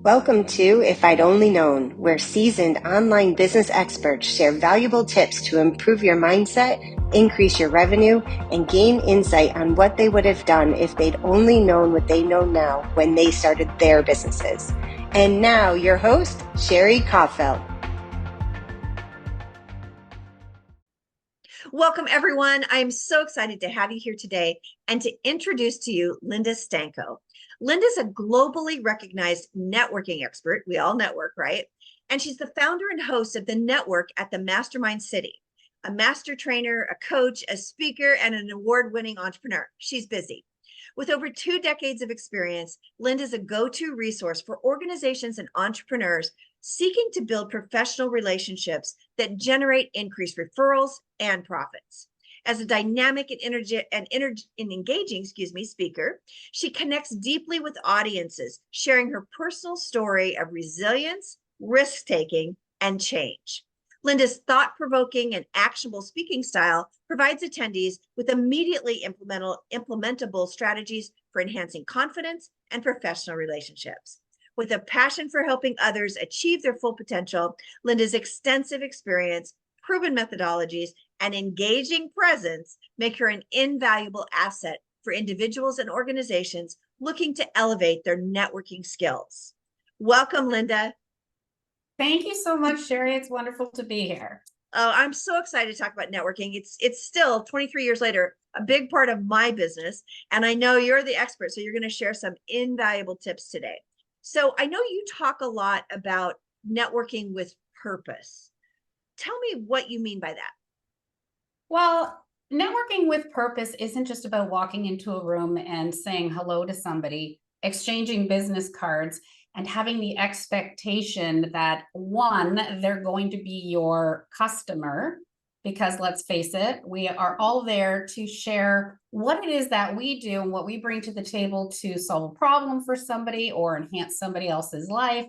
Welcome to If I'd Only Known, where seasoned online business experts share valuable tips to improve your mindset, increase your revenue, and gain insight on what they would have done if they'd only known what they know now when they started their businesses. And now, your host, Sherri Coffelt. Welcome, everyone. I'm so excited to have you here today and to introduce to you Linda Sztanko. Linda's a globally recognized networking expert. We all network, right? And she's the founder and host of the network at the Mastermind City, a master trainer, a coach, a speaker, and an award-winning entrepreneur. She's busy. With over 2 decades of experience, Linda's a go-to resource for organizations and entrepreneurs seeking to build professional relationships that generate increased referrals and profits. As a dynamic and engaging speaker, she connects deeply with audiences, sharing her personal story of resilience, risk-taking, and change. Linda's thought-provoking and actionable speaking style provides attendees with immediately implementable strategies for enhancing confidence and professional relationships. With a passion for helping others achieve their full potential, Linda's extensive experience, proven methodologies, and engaging presence make her an invaluable asset for individuals and organizations looking to elevate their networking skills. Welcome, Linda. Thank you so much, Sherri. It's wonderful to be here. Oh, I'm so excited to talk about networking. It's still 23 years later, a big part of my business. And I know you're the expert, so you're going to share some invaluable tips today. So I know you talk a lot about networking with purpose. Tell me what you mean by that. Well, networking with purpose isn't just about walking into a room and saying hello to somebody, exchanging business cards, and having the expectation that, one, they're going to be your customer, because let's face it, we are all there to share what it is that we do and what we bring to the table to solve a problem for somebody or enhance somebody else's life.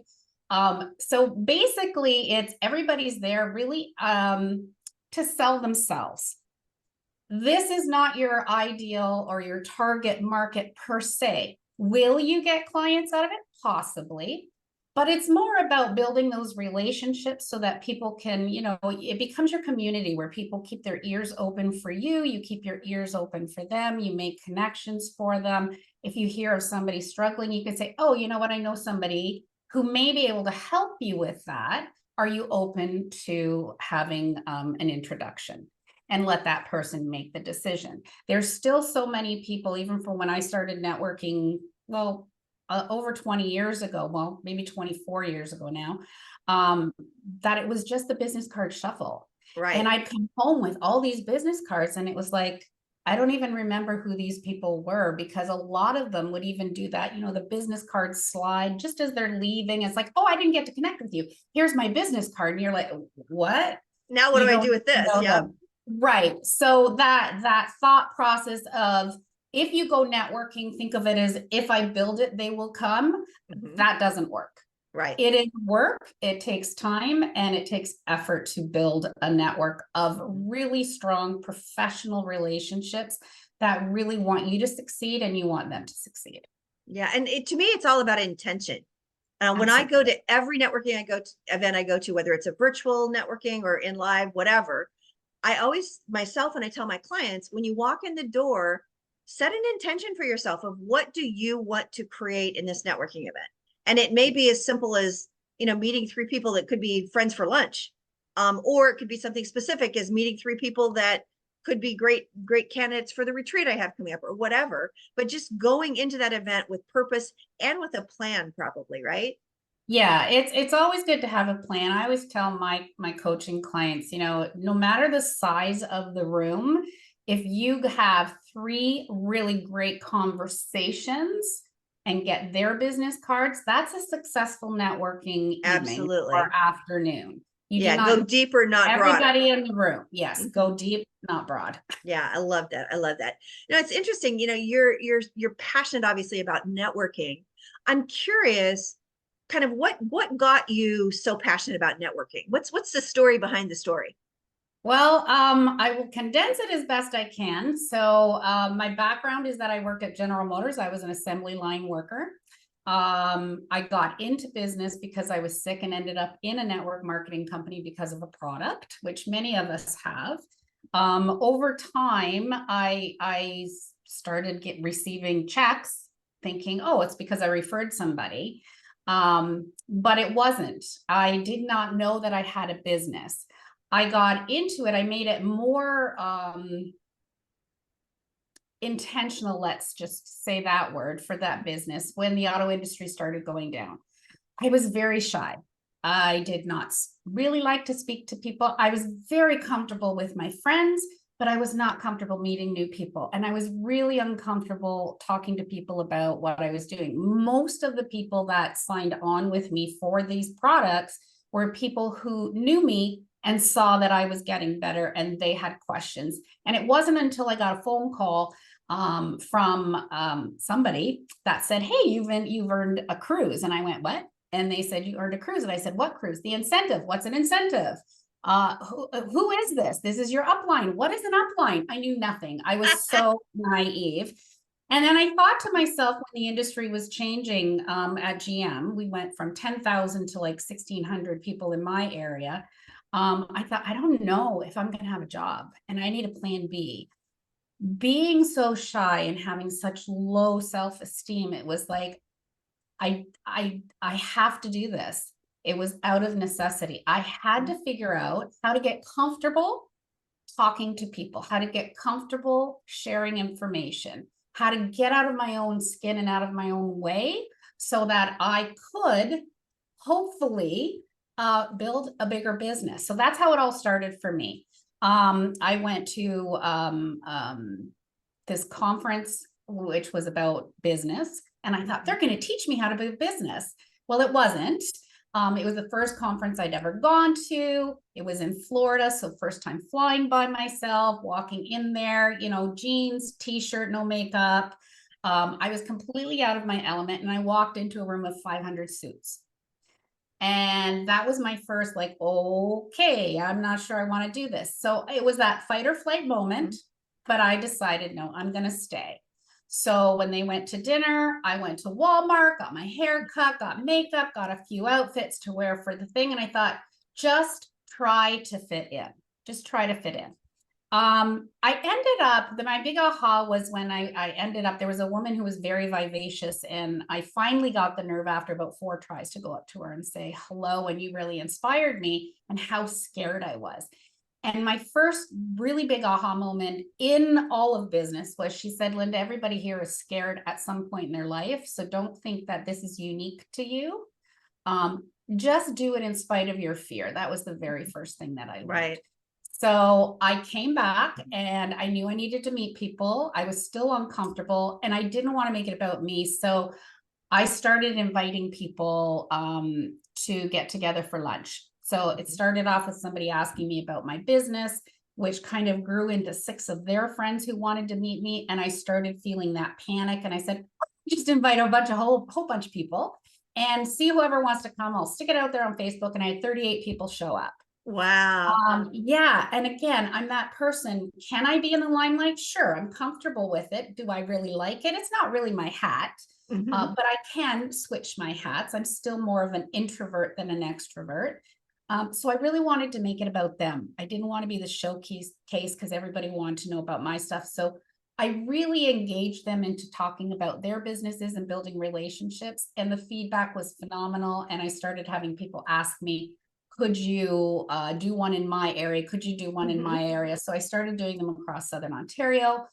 So basically, it's everybody's there really to sell themselves. This is not your ideal or your target market per se. Will you get clients out of it? Possibly. But it's more about building those relationships so that people can, it becomes your community where people keep their ears open for you. You keep your ears open for them. You make connections for them. If you hear of somebody struggling, you can say, oh, you know what? I know somebody who may be able to help you with that. Are you open to having an introduction? And let that person make the decision. There's still so many people, even from when I started networking, over 20 years ago, well, maybe 24 years ago now, that it was just the business card shuffle. Right. And I'd come home with all these business cards and it was like, I don't even remember who these people were, because a lot of them would even do that, the business card slide just as they're leaving. It's like, oh, I didn't get to connect with you. Here's my business card. And you're like, what? Now what do I do with this? Yeah. Right. So that thought process of, if you go networking, think of it as, if I build it, they will come. Mm-hmm. That doesn't work. Right. It is work. It takes time and it takes effort to build a network of really strong professional relationships that really want you to succeed and you want them to succeed. Yeah. And to me, it's all about intention. When I go to every networking event I go to, whether it's a virtual networking or in live, whatever, I always, myself, and I tell my clients, when you walk in the door, set an intention for yourself of what do you want to create in this networking event. And it may be as simple as, meeting 3 people that could be friends for lunch. Or it could be something specific as meeting 3 people that could be great candidates for the retreat I have coming up or whatever. But just going into that event with purpose and with a plan, probably, right? Yeah, it's always good to have a plan. I always tell my coaching clients, no matter the size of the room, if you have 3 really great conversations and get their business cards, that's a successful networking evening or afternoon. Go deeper, not broad. Everybody in the room. Yes, mm-hmm. Go deep, not broad. Yeah, I love that. I love that. It's interesting. You're passionate, obviously, about networking. I'm curious, kind of what got you so passionate about networking? What's the story behind the story? Well, I will condense it as best I can. So my background is that I worked at General Motors. I was an assembly line worker. I got into business because I was sick and ended up in a network marketing company because of a product, which many of us have. Over time, I started receiving checks thinking, oh, it's because I referred somebody. But it wasn't. I did not know that I had a business. I got into it. I made it more intentional, let's just say that word, for that business when the auto industry started going down. I was very shy. I did not really like to speak to people. I was very comfortable with my friends, but I was not comfortable meeting new people. And I was really uncomfortable talking to people about what I was doing. Most of the people that signed on with me for these products were people who knew me and saw that I was getting better and they had questions. And it wasn't until I got a phone call from somebody that said, hey, you've earned a cruise. And I went, what? And they said, you earned a cruise. And I said, what cruise? The incentive. What's an incentive? Who is this? This is your upline. What is an upline? I knew nothing. I was so naive. And then I thought to myself, when the industry was changing at GM, we went from 10,000 to like 1,600 people in my area. I thought, I don't know if I'm going to have a job and I need a plan B. Being so shy and having such low self-esteem, it was like, I have to do this. It was out of necessity. I had to figure out how to get comfortable talking to people, how to get comfortable sharing information, how to get out of my own skin and out of my own way so that I could hopefully build a bigger business. So that's how it all started for me. I went to this conference, which was about business. And I thought, they're going to teach me how to do business. Well, it wasn't. It was the first conference I'd ever gone to. It was in Florida. So first time flying by myself, walking in there, you know, jeans, t-shirt, no makeup. I was completely out of my element. And I walked into a room of 500 suits. And that was my first, like, okay, I'm not sure I want to do this. So it was that fight or flight moment, but I decided, no, I'm going to stay. So when they went to dinner, I went to Walmart, got my hair cut, got makeup, got a few outfits to wear for the thing. And I thought, just try to fit in. Just try to fit in. I ended up, my big aha was when I ended up, there was a woman who was very vivacious, and I finally got the nerve after about 4 tries to go up to her and say hello, and you really inspired me, and how scared I was. And my first really big aha moment in all of business was, she said, Linda, everybody here is scared at some point in their life. So don't think that this is unique to you. Just do it in spite of your fear. That was the very first thing that I learned. Right. So I came back and I knew I needed to meet people. I was still uncomfortable and I didn't want to make it about me. So I started inviting people to get together for lunch. So it started off with somebody asking me about my business, which kind of grew into 6 of their friends who wanted to meet me. And I started feeling that panic. And I said, just invite a whole bunch of people and see whoever wants to come. I'll stick it out there on Facebook. And I had 38 people show up. Wow. Yeah. And again, I'm that person. Can I be in the limelight? Sure. I'm comfortable with it. Do I really like it? It's not really my hat, but I can switch my hats. I'm still more of an introvert than an extrovert. So I really wanted to make it about them. I didn't want to be the showcase because everybody wanted to know about my stuff. So I really engaged them into talking about their businesses and building relationships. And the feedback was phenomenal. And I started having people ask me, could you do one in my area? Could you do one in my area? So I started doing them across Southern Ontario.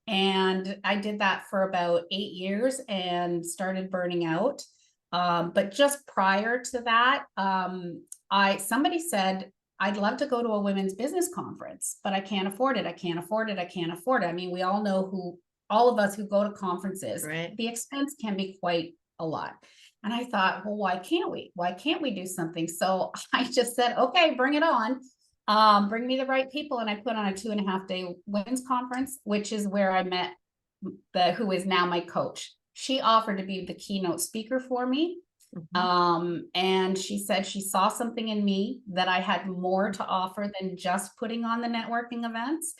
And I did that for about 8 years and started burning out. But just prior to that, somebody said, I'd love to go to a women's business conference, but I can't afford it. I can't afford it. I can't afford it. I mean, we all know all of us who go to conferences, Right. the expense can be quite a lot. And I thought, well, why can't we? Why can't we do something? So I just said, okay, bring it on. Bring me the right people. And I put on a 2.5-day women's conference, which is where I met who is now my coach. She offered to be the keynote speaker for me. And she said she saw something in me that I had more to offer than just putting on the networking events,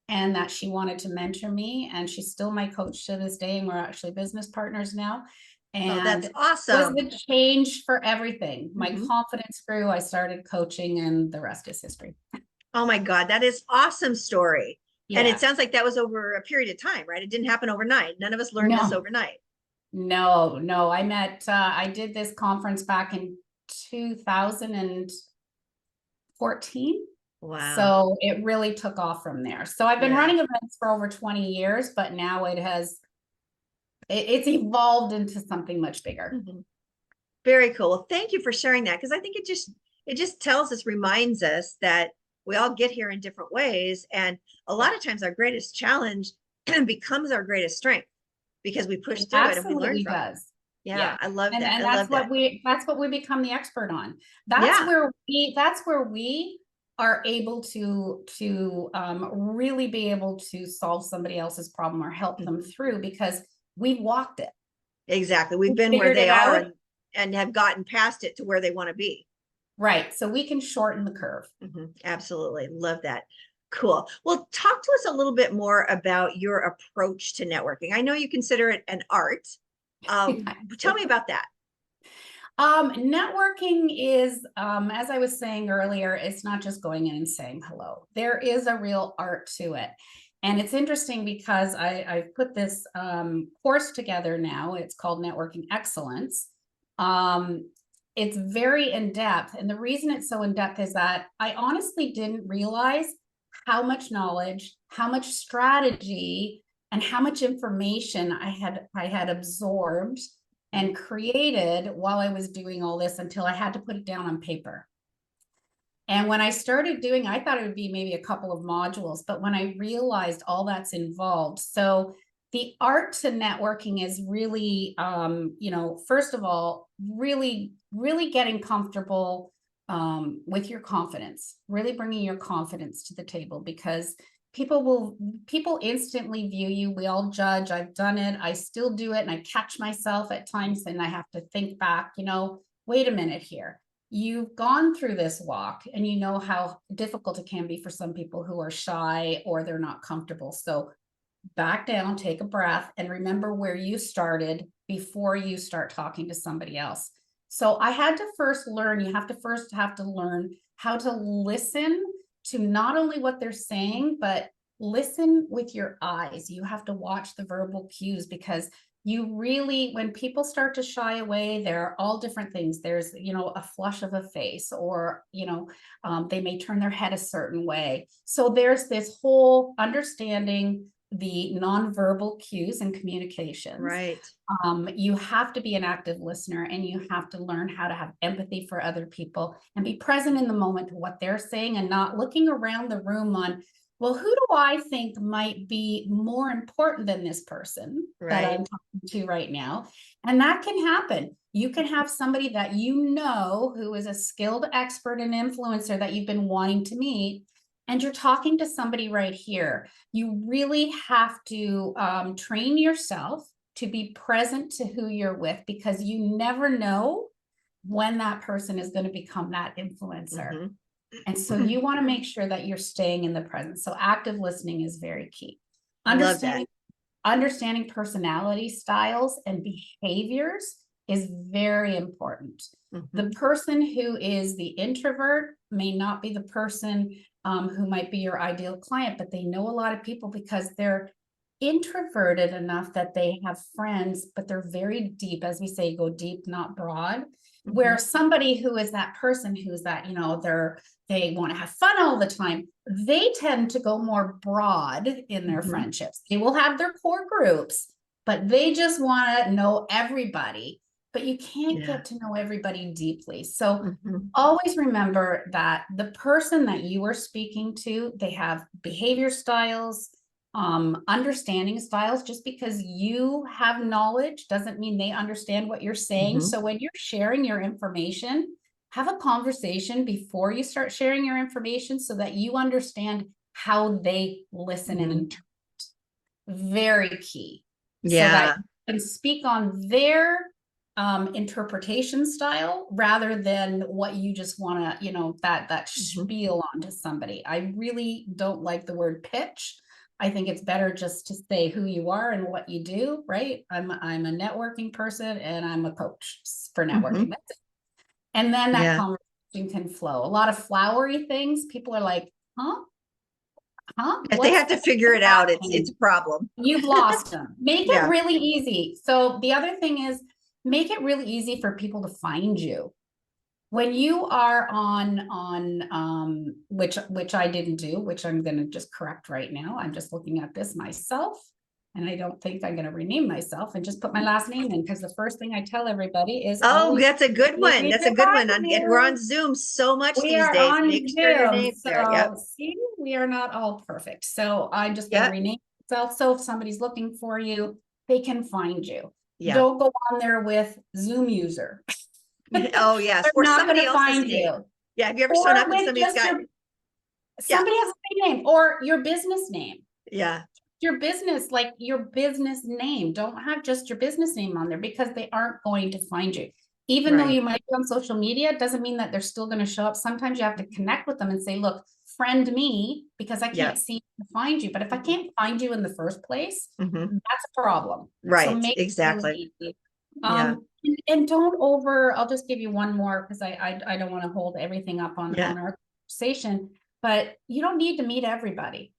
and that she wanted to mentor me. And she's still my coach to this day. And we're actually business partners now. Oh, that's and was awesome. the change for everything. My Mhm. confidence grew. I started coaching, and the rest is history. Oh my God, that is awesome story. And it Yeah. sounds like that was over a period of time, right? It didn't happen overnight. None of us learned this No, overnight. no. I did this conference back in 2014. Wow. So it really took off from there. So I've been Yeah. running events for over 20 years, but now it's evolved into something much bigger. Mhm. Very cool. Well, thank you for sharing that, because I think it just tells us, reminds us that we all get here in different ways. And a lot of times our greatest challenge becomes our greatest strength because we push It through it and we learn absolutely from it. does. Yeah, Yeah. I love And that. and I love that. that's what we become the expert on. Yeah. That's where we are able to really be able to solve somebody else's problem or help them Mhm. through, because we've walked it. Exactly. We've We been where figured they it are, out. and have gotten past it to where they want to be. Right. So we can shorten the curve. Absolutely. Love that. Cool. Well, talk to us a little bit more about your approach to networking. I know you consider it an art. Tell me about that. Networking is, as I was saying earlier, it's not just going in and saying hello. There is a real art to it. And it's interesting because I've put this course together now. It's called Networking Excellence. Um, it's very in depth. And the reason it's so in depth is that I honestly didn't realize how much knowledge, how much strategy, and how much information I had absorbed and created while I was doing all this, until I had to put it down on paper. And when I started doing, I thought it would be maybe a couple of modules, but when I realized all that's involved, so the art to networking is really, first of all, really getting comfortable with your confidence, really bringing your confidence to the table, because people instantly view you. We all judge. I've done it. I still do it. And I catch myself at times and I have to think back, wait a minute here. You've gone through this walk and you know how difficult it can be for some people who are shy or they're not comfortable. So back down, take a breath, and remember where you started before you start talking to somebody else. So I had to first learn, you have to learn how to listen to not only what they're saying, but listen with your eyes. You have to watch the verbal cues, because you really, when people start to shy away, there are all different things. There's, a flush of a face, or, they may turn their head a certain way. So there's this whole understanding the nonverbal cues and communications. Right. You have to be an active listener, and you have to learn how to have empathy for other people and be present in the moment to what they're saying, and not looking around the room on, well, who do I think might be more important than this person that I'm Right. talking to right now? And that can happen. You can have somebody that who is a skilled expert and influencer that you've been wanting to meet, and you're talking to somebody right here. You really have to train yourself to be present to who you're with, because you never know when that person is going to become that influencer. Mm-hmm. And so you want to make sure that you're staying in the present. So active listening is very key. I love that. Understanding personality styles and behaviors is very important. Mm-hmm. The person who is the introvert may not be the person who might be your ideal client, but they know a lot of people because they're introverted enough that they have friends, but they're very deep. As we say, go deep, not broad. Mm-hmm. Where somebody who is that person who's that, they want to have fun all the time, they tend to go more broad in their Mm-hmm. friendships. They will have their core groups, but they just want to know everybody. But you can't get to know everybody deeply. So always remember that the person that you are speaking to, they have behavior styles, understanding styles. Just because you have knowledge doesn't mean they understand what you're saying. Mm-hmm. So when you're sharing your information, have a conversation before you start sharing your information so that you understand how they listen and interpret. Very key. So that you can speak on their interpretation style rather than what you just want to, that spiel onto somebody. I really don't like the word pitch. I think it's better just to say who you are and what you do, right? I'm a networking person and I'm a coach for networking. That's it. And then that conversation can flow. A lot of flowery things, people are like, huh? If they have to figure it out, it's a problem. You've lost them. Make it really easy. So the other thing is, make it really easy for people to find you. When you are on which I didn't do, which I'm going to just correct right now. I'm just looking at this myself, and I don't think I'm going to rename myself and just put my last name in, because the first thing I tell everybody is, oh, that's a good one. That's a good one. We're on Zoom so much these days. Make sure your name's there. Yep. See, we are not all perfect. So I'm just going to rename myself. So if somebody's looking for you, they can find you. Don't go on there with Zoom user. Oh yes, or somebody else's find name. You. Yeah, have you ever shown up and somebody's got somebody has a name or your business name? Yeah, your business, like your business name. Don't have just your business name on there, because they aren't going to find you. Even though you might be on social media, it doesn't mean that they're still going to show up. Sometimes you have to connect with them and say, look, friend me, because I can't see to find you. But if I can't find you in the first place, that's a problem. Right. So make exactly. It really easy. And don't I'll just give you one more, because I don't want to hold everything up on our conversation, but you don't need to meet everybody.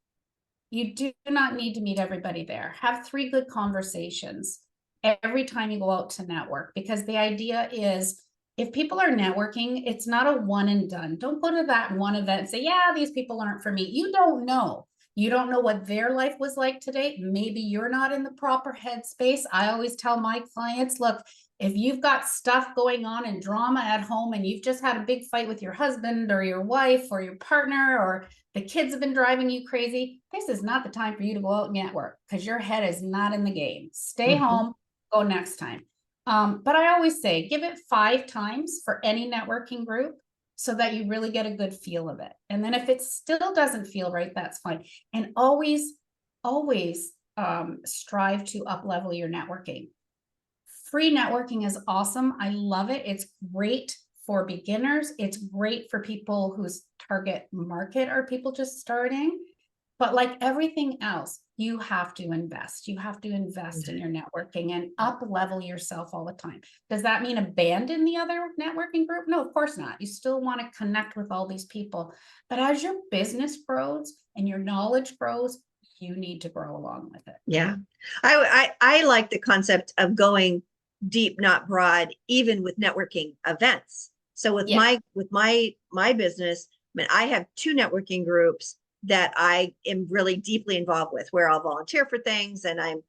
You do not need to meet everybody there. Have 3 good conversations every time you go out to network, because the idea is, if people are networking, it's not a one and done. Don't go to that one event and say, yeah, these people aren't for me. You don't know. You don't know what their life was like today. Maybe you're not in the proper headspace. I always tell my clients, look, if you've got stuff going on and drama at home, and you've just had a big fight with your husband or your wife or your partner, or the kids have been driving you crazy, this is not the time for you to go out and network, because your head is not in the game. Stay home, go next time. But I always say, give it 5 times for any networking group, so that you really get a good feel of it. And then if it still doesn't feel right, that's fine. And always strive to up-level your networking. Free networking is awesome. I love it. It's great for beginners. It's great for people whose target market are people just starting. But like everything else, you have to invest. You have to invest in your networking and up-level yourself all the time. Does that mean abandon the other networking group? No, of course not. You still want to connect with all these people. But as your business grows and your knowledge grows, you need to grow along with it. Yeah. I like the concept of going deep, not broad, even with networking events. So with my business, I mean, I have 2 networking groups that I am really deeply involved with, where I'll volunteer for things, and I'm,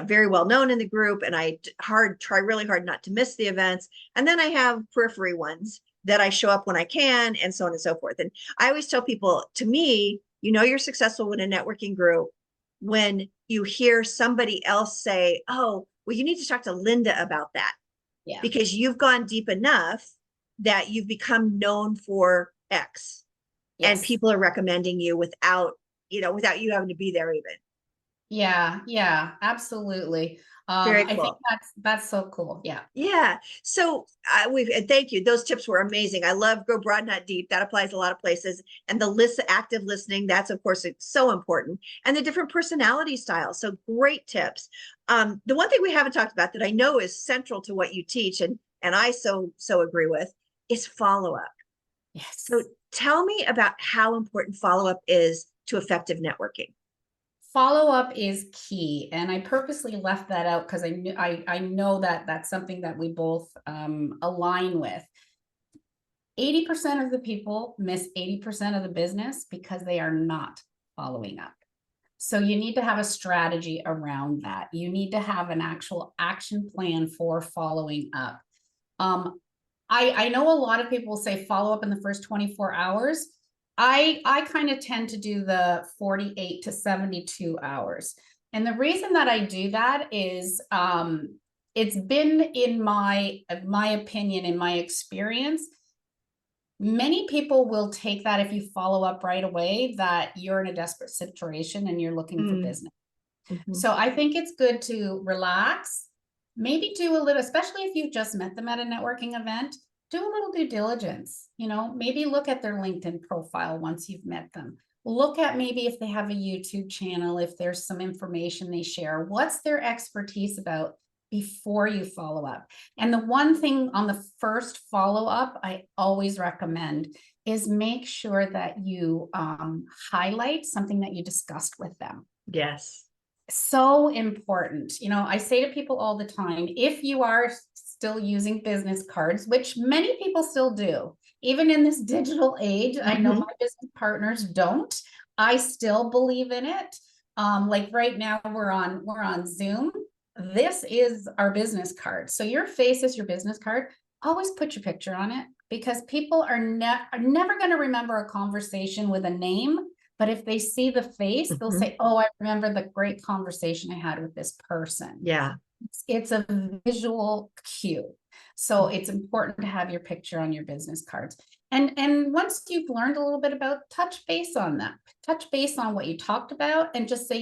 very well known in the group, and I try really hard not to miss the events. And then I have periphery ones that I show up when I can, and so on and so forth. And I always tell people, to me, you're successful in a networking group when you hear somebody else say, oh, well, you need to talk to Linda about that. Yeah. Because you've gone deep enough that you've become known for X. Yes. And people are recommending you without you having to be there even. Yeah, absolutely. Very cool. I think that's so cool. Yeah. Yeah. So thank you. Those tips were amazing. I love go broad, not deep. That applies a lot of places. And the active listening, that's of course, it's so important. And the different personality styles. So great tips. The one thing we haven't talked about that I know is central to what you teach, and I so agree with, is follow-up. Yes. So tell me about how important follow-up is to effective networking. Follow-up is key. And I purposely left that out because I know that that's something that we both align with. 80% of the people miss 80% of the business because they are not following up. So you need to have a strategy around that. You need to have an actual action plan for following up. I know a lot of people say follow up in the first 24 hours. I kind of tend to do the 48 to 72 hours. And the reason that I do that is it's been in my opinion, in my experience, many people will take that if you follow up right away, that you're in a desperate situation and you're looking for business. So I think it's good to relax, maybe do a little, especially if you've just met them at a networking event, do a little due diligence, maybe look at their LinkedIn profile once you've met them. look at maybe if they have a YouTube channel, if there's some information they share, what's their expertise about before you follow up. And the one thing on the first follow-up I always recommend is make sure that you highlight something that you discussed with them. Yes. So important. I say to people all the time, if you are still using business cards, which many people still do, even in this digital age, I know my business partners don't. I still believe in it. Like right now we're on Zoom. This is our business card. So your face is your business card. Always put your picture on it, because people are never going to remember a conversation with a name. But if they see the face, they'll say, oh, I remember the great conversation I had with this person. Yeah. It's a visual cue. So it's important to have your picture on your business cards. And once you've learned a little bit about, touch base on that, touch base on what you talked about, and just say,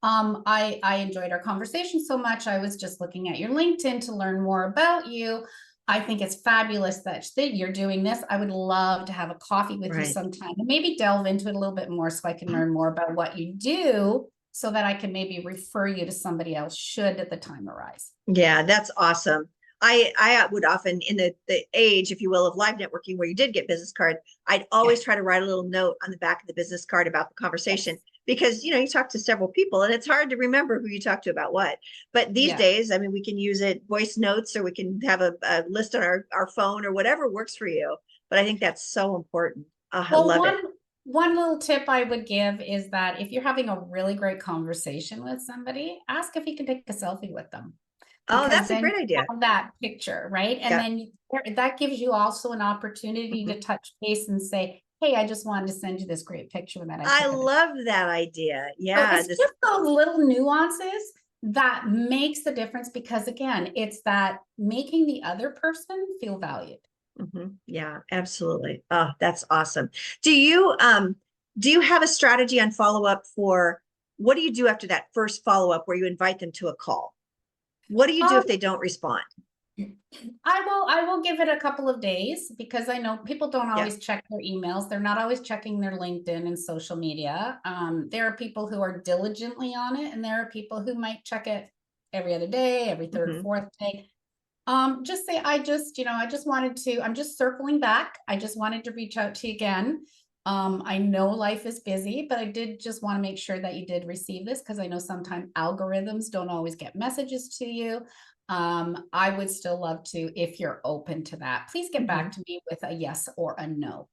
I enjoyed our conversation so much. I was just looking at your LinkedIn to learn more about you. I think it's fabulous that you're doing this. I would love to have a coffee with you sometime and maybe delve into it a little bit more so I can learn more about what you do, so that I can maybe refer you to somebody else should the time arise. Yeah, that's awesome. I would often, in the age, if you will, of live networking, where you did get business card, I'd always try to write a little note on the back of the business card about the conversation, because, you talk to several people and it's hard to remember who you talked to about what. But these days, I mean, we can use it voice notes, or we can have a list on our phone, or whatever works for you. But I think that's so important. I love it. One little tip I would give is that if you're having a really great conversation with somebody, ask if you can take a selfie with them. Oh, that's a great idea. That picture, right? And then that gives you also an opportunity to touch base and say, hey, I just wanted to send you this great picture that I love that idea. Yeah. So it's just those little nuances that makes the difference, because again, it's that making the other person feel valued. Yeah, absolutely. Oh, that's awesome. Do you have a strategy on follow-up for, what do you do after that first follow-up where you invite them to a call? What do you do if they don't respond? I will give it a couple of days, because I know people don't always check their emails. They're not always checking their LinkedIn and social media. There are people who are diligently on it, and there are people who might check it every other day, every third or fourth day. Just say, I'm just circling back. I just wanted to reach out to you again. I know life is busy, but I did just want to make sure that you did receive this, because I know sometimes algorithms don't always get messages to you. I would still love to, if you're open to that, please get back to me with a yes or a no.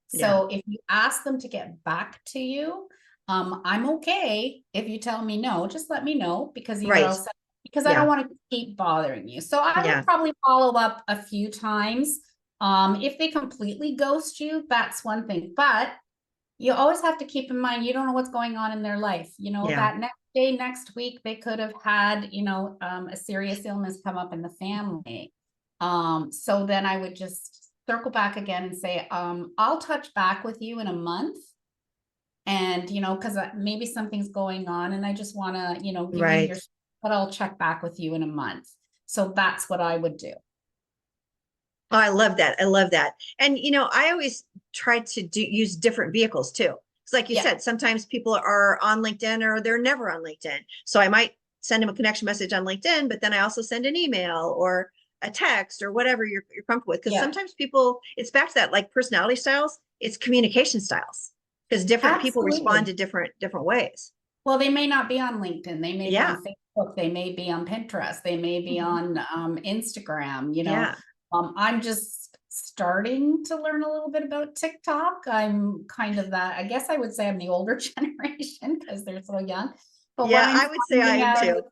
So if you ask them to get back to you, I'm okay if you tell me no. Just let me know, because because I don't want to keep bothering you. So I would probably follow up a few times. If they completely ghost you, that's one thing. But you always have to keep in mind, you don't know what's going on in their life. That next day, next week, they could have had, a serious illness come up in the family. So then I would just circle back again and say, I'll touch back with you in a month. And, because maybe something's going on and I just want to, give you your, but I'll check back with you in a month. So that's what I would do. Oh, I love that. I love that. And, I always try to use different vehicles too. It's like you said, sometimes people are on LinkedIn or they're never on LinkedIn. So I might send them a connection message on LinkedIn, but then I also send an email or a text or whatever you're comfortable with. Because sometimes people, it's back to that, like personality styles, it's communication styles, because different people respond to different ways. Well, they may not be on LinkedIn. They may be on Facebook. They may be on Pinterest. They may be on Instagram, I'm just starting to learn a little bit about TikTok. I'm kind of that, I guess I would say I'm the older generation, because they're so young. But I would say I am too.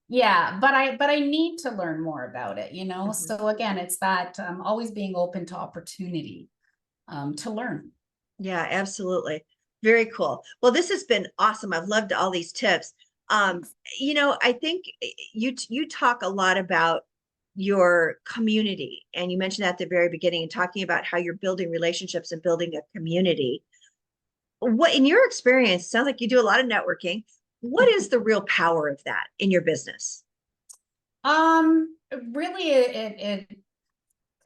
Yeah, but I need to learn more about it, So again, it's that always being open to opportunity to learn. Yeah, absolutely. Very cool. Well, this has been awesome. I've loved all these tips. I think you talk a lot about your community, and you mentioned that at the very beginning, and talking about how you're building relationships and building a community. What, in your experience, sounds like you do a lot of networking. What is the real power of that in your business? Really,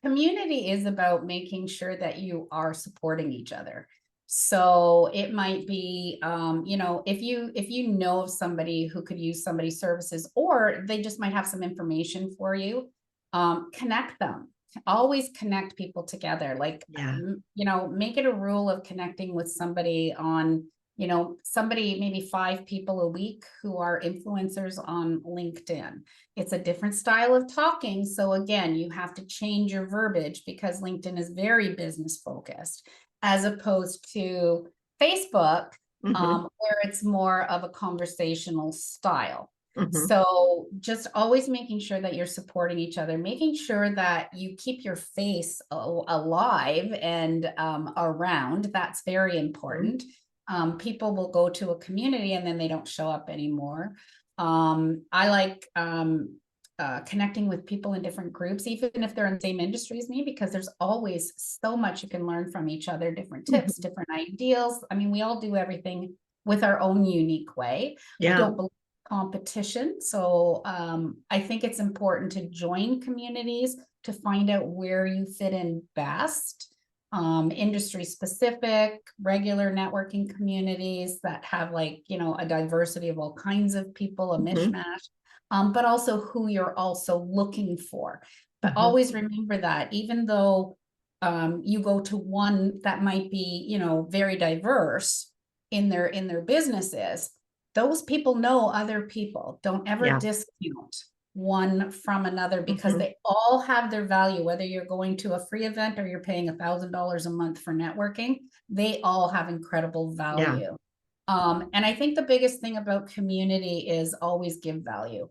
community is about making sure that you are supporting each other. So it might be, you know, if you know of somebody who could use somebody's services, or they just might have some information for you, connect them. Always connect people together. Like, Yeah. you know, make it a rule of connecting with somebody on, you know, somebody, maybe 5 people a week who are influencers on LinkedIn. It's a different style of talking. So again, you have to change your verbiage because LinkedIn is very business focused, as opposed to Facebook, where it's more of a conversational style. So just always making sure that you're supporting each other, making sure that you keep your face alive and around. That's very important. People will go to a community and then they don't show up anymore. I like connecting with people in different groups, even if they're in the same industry as me, because there's always so much you can learn from each other, different tips, different ideals. I mean, we all do everything with our own unique way. Yeah. I don't believe competition. So I think it's important to join communities to find out where you fit in best. Industry specific, regular networking communities that have, like, you know, a diversity of all kinds of people, a mishmash, but also who you're also looking for. But always remember that even though you go to one that might be, you know, very diverse in their businesses, those people know other people. Don't ever discount one from another, because they all have their value. Whether you're going to a free event or you're paying $1,000 a month for networking, they all have incredible value. And I think the biggest thing about community is always give value.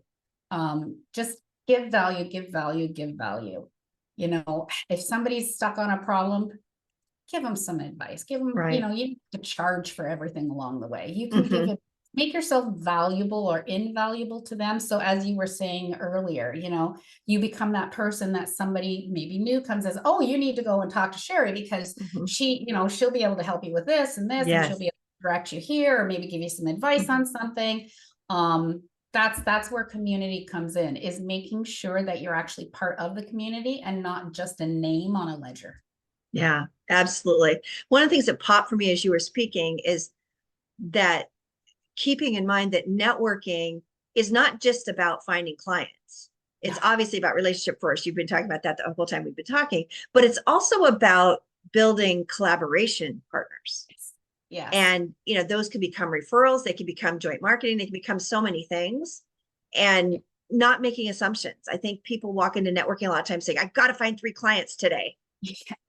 Just give value, give value, give value. You know, if somebody's stuck on a problem, give them some advice. Give them, you know, you need to charge for everything along the way. You can give it, make yourself valuable or invaluable to them. So as you were saying earlier, you know, you become that person that somebody maybe new comes as, oh, you need to go and talk to Sherri because she, you know, she'll be able to help you with this and this, and she'll be able to direct you here, or maybe give you some advice on something. That's where community comes in, is making sure that you're actually part of the community and not just a name on a ledger. Yeah, absolutely. One of the things that popped for me as you were speaking is that keeping in mind that networking is not just about finding clients. It's obviously about relationship first. You've been talking about that the whole time we've been talking, but it's also about building collaboration partners. Yeah. And, you know, those can become referrals. They can become joint marketing. They can become so many things, and not making assumptions. I think people walk into networking a lot of times saying, I've got to find 3 clients today.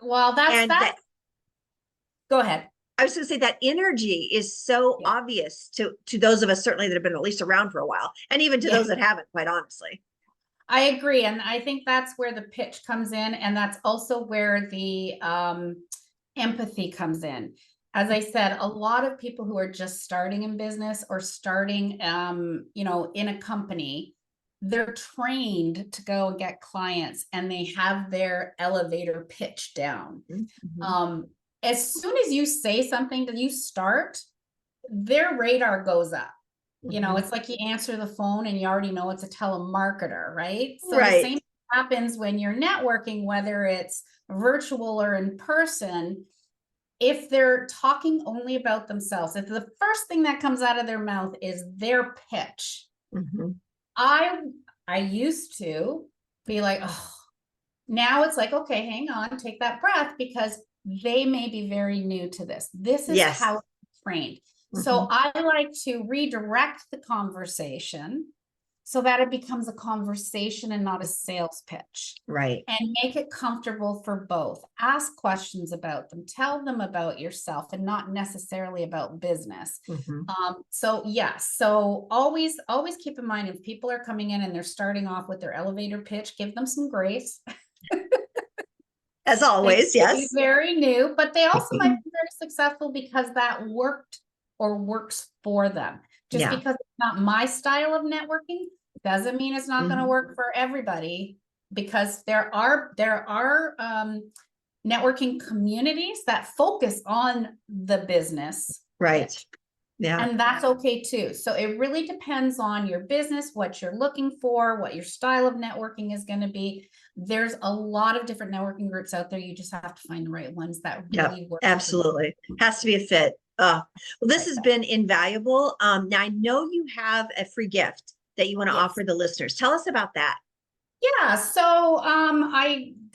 Well, that's go ahead. I was going to say that energy is so obvious to those of us certainly that have been at least around for a while, and even to those that haven't, quite honestly. I agree. And I think that's where the pitch comes in. And that's also where the empathy comes in. As I said, a lot of people who are just starting in business or starting, you know, in a company, they're trained to go and get clients, and they have their elevator pitch down. As soon as you say something that you start, their radar goes up. You know, it's like you answer the phone and you already know it's a telemarketer, right? So the same happens when you're networking, whether it's virtual or in person. If they're talking only about themselves, if the first thing that comes out of their mouth is their pitch, I used to be like, oh, now it's like, okay, hang on, take that breath, because they may be very new to this. This is how it's trained. So I like to redirect the conversation so that it becomes a conversation and not a sales pitch. Right. And make it comfortable for both. Ask questions about them. Tell them about yourself and not necessarily about business. So yes, so always keep in mind, if people are coming in and they're starting off with their elevator pitch, give them some grace. As always, yes. Very new, but they also might be very successful because that worked or works for them. Just because it's not my style of networking doesn't mean it's not going to work for everybody, because there are networking communities that focus on the business. Right. Yeah. And that's okay too. So it really depends on your business, what you're looking for, what your style of networking is going to be. There's a lot of different networking groups out there. You just have to find the right ones that really work. Absolutely. Has to be a fit. Well, this has been invaluable. Now I know you have a free gift that you want to offer the listeners. Tell us about that. Yeah, so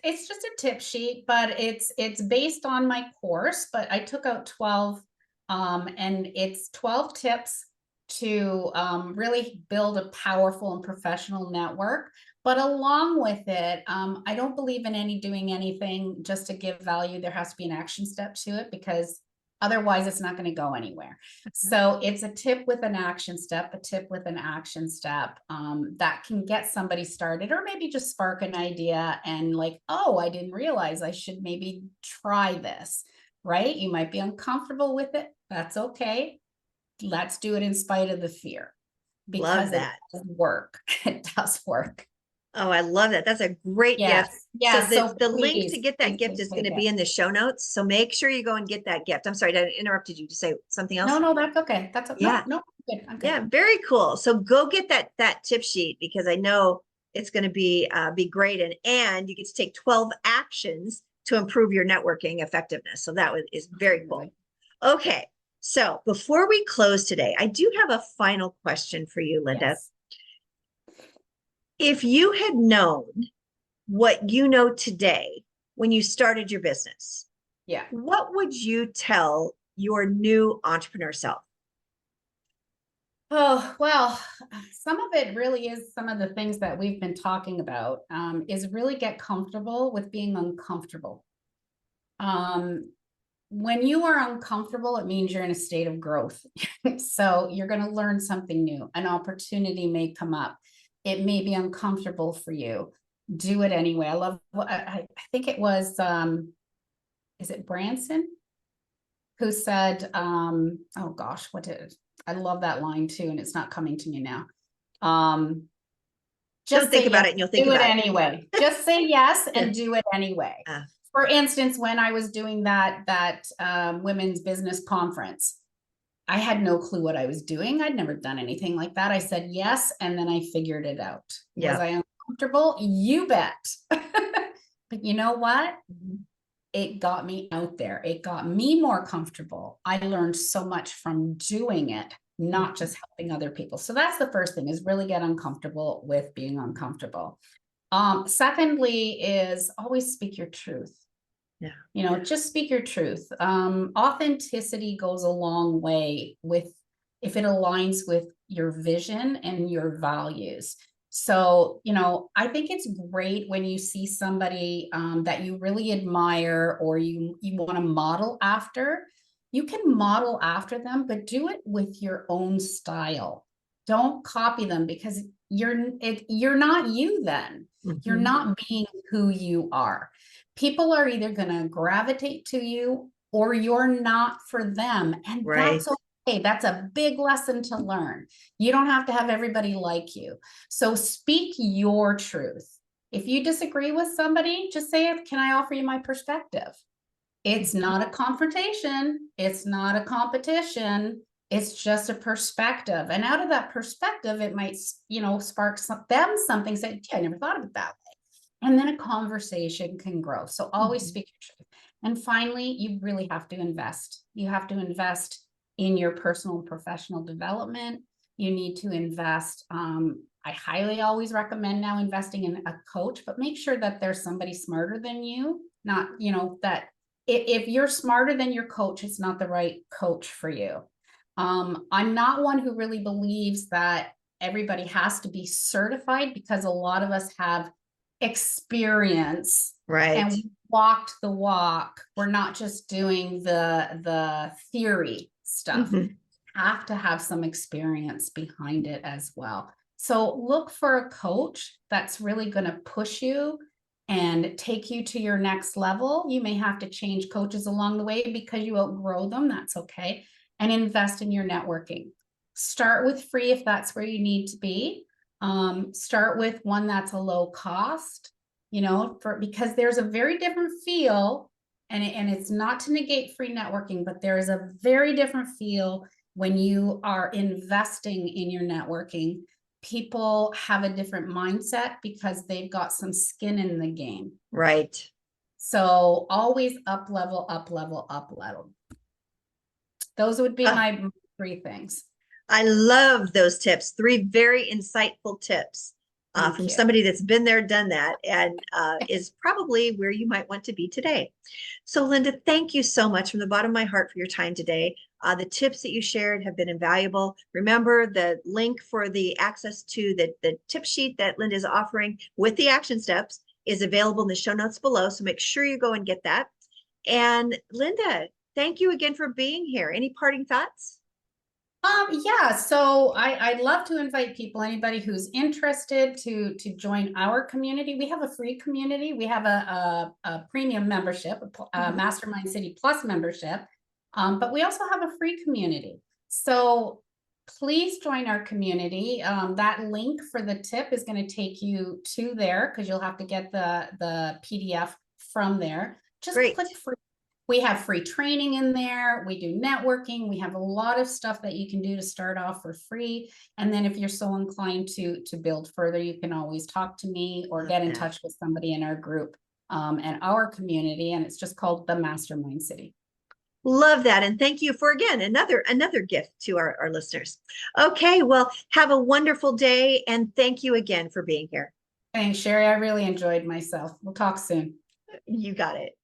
it's just a tip sheet, but it's based on my course, but I took out 12 and it's 12 tips to really build a powerful and professional network. But along with it, I don't believe in doing anything just to give value. There has to be an action step to it, because otherwise it's not going to go anywhere. So it's a tip with an action step, that can get somebody started, or maybe just spark an idea and like, oh, I didn't realize I should maybe try this, right? You might be uncomfortable with it. That's okay. Let's do it in spite of the fear, because it does work. It does work. Oh, I love that. That's a great gift. Yeah. So the link to get that gift is going to be in the show notes. So make sure you go and get that gift. I'm sorry, I interrupted you to say something else. No, that's okay. That's okay. Yeah. No, I'm good. Yeah, very cool. So go get that tip sheet, because I know it's going to be great, and you get to take 12 actions to improve your networking effectiveness. So that is very cool. Okay. So before we close today, I do have a final question for you, Linda. Yes. If you had known what you know today when you started your business, what would you tell your new entrepreneur self? Oh, well, some of it really is some of the things that we've been talking about, is really get comfortable with being uncomfortable. When you are uncomfortable, it means you're in a state of growth. So you're going to learn something new. An opportunity may come up. It may be uncomfortable for you. Do it anyway. I think it was, is it Branson who said, oh gosh, I love that line too, and it's not coming to me now. Just think about it and you'll think about it anyway. Just say yes and do it anyway. For instance, when I was doing that women's business conference, I had no clue what I was doing. I'd never done anything like that. I said yes, and then I figured it out. Was I uncomfortable? You bet. But you know what? It got me out there. It got me more comfortable. I learned so much from doing it, not just helping other people. So that's the first thing, is really get uncomfortable with being uncomfortable. Secondly is always speak your truth. Just speak your truth. Authenticity goes a long way if it aligns with your vision and your values. So, I think it's great when you see somebody that you really admire, or you want to model after. You can model after them, but do it with your own style. Don't copy them, because you're not you then. You're not being who you are. People are either going to gravitate to you, or you're not for them. And that's okay. That's a big lesson to learn. You don't have to have everybody like you. So speak your truth. If you disagree with somebody, just say, can I offer you my perspective? It's not a confrontation. It's not a competition. It's just a perspective. And out of that perspective, it might, spark something, say, I never thought of it that way. And then a conversation can grow. So always speak your truth. And finally, you really have to invest. You have to invest in your personal and professional development. You need to invest. I highly always recommend now investing in a coach, but make sure that there's somebody smarter than you. Not, that if you're smarter than your coach, it's not the right coach for you. I'm not one who really believes that everybody has to be certified, because a lot of us have experience, and we walked the walk. We're not just doing the theory stuff. Have to have some experience behind it as well. So look for a coach that's really going to push you and take you to your next level. You may have to change coaches along the way because you outgrow them. That's okay. And invest in your networking. Start with free if that's where you need to be. Start with one that's a low cost, because there's a very different feel, and it's not to negate free networking, but there is a very different feel when you are investing in your networking. people have a different mindset because they've got some skin in the game. Right. So always up level, up level, up level. Those would be my 3 things. I love those tips. 3 very insightful tips from somebody that's been there, done that, and is probably where you might want to be today. So Linda, thank you so much from the bottom of my heart for your time today. The tips that you shared have been invaluable. Remember, the link for the access to the tip sheet that Linda is offering with the action steps is available in the show notes below. So make sure you go and get that. And Linda, thank you again for being here. Any parting thoughts? Yeah, so I'd love to invite people, anybody who's interested to join our community. We have a free community. We have a premium membership, a Mastermind City Plus membership, but we also have a free community. So please join our community. That link for the tip is going to take you to there because you'll have to get the PDF from there. Just click free. We have free training in there. We do networking. We have a lot of stuff that you can do to start off for free. And then if you're so inclined to build further, you can always talk to me or get in touch with somebody in our group and our community. And it's just called the Mastermind City. Love that. And thank you for, again, another gift to our listeners. Okay, well, have a wonderful day. And thank you again for being here. Thanks, Sherri. I really enjoyed myself. We'll talk soon. You got it.